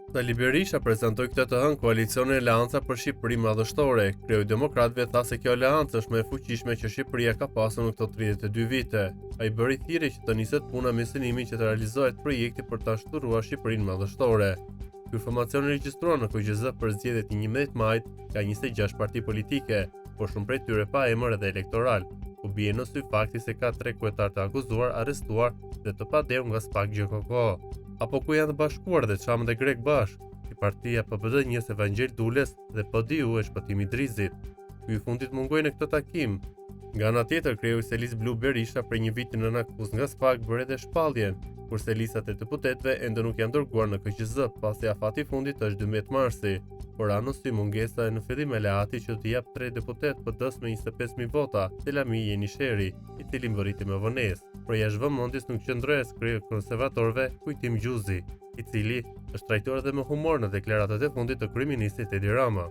Sali Berisha prezantoi këtë të hënë koalicionin Aleanca për Shqipëri Madhështore. Kreu i Demokratëve tha se kjo aleancë është më e fuqishme që Shqipëria ka pasur në këto 32 vite. Ai bëri thirrje që të niset puna me synimin që të realizohet projekti për ta shturuar Shqipërinë Madhështore. Ky informacion regjistruar në KQZ për zgjedhjet e 11 majit nga 26 parti politike, por shumë prej tyre pa emër edhe elektoral, ku bie në sy fakti se ka 3 kryetar të akuzuar, arrestuar dhe të padeu nga SPAK GJKK. Apo ku janë të bashkuar dhe Çam dhe Grek bashk, si partia PPD njës Evangjel Dules dhe PDU e shpëtimi Drizit. Ky i fundit mungoi në këtë takim. Nga ana tjetër, kreu i Selis Blu Berisha për një vit në akuz nga SPAK bëri edhe shpalljen, kurse listat e deputetëve ende nuk janë dërguar në KQZ, pasi afati i fundit është 12 marsi. Por anë si mungesa në fillim e Leati që t'i jap 3 deputet PD-s me 25.000 vota, Selami Jenisheri, i cili mbërriti me vonesë. Por jashtë vëmendjes nuk qëndroi as kreu konservatorëve Kujtim Gjuzi, i cili është trajtuar edhe me humor në deklaratat e fundit të kryeministit Edi Rama.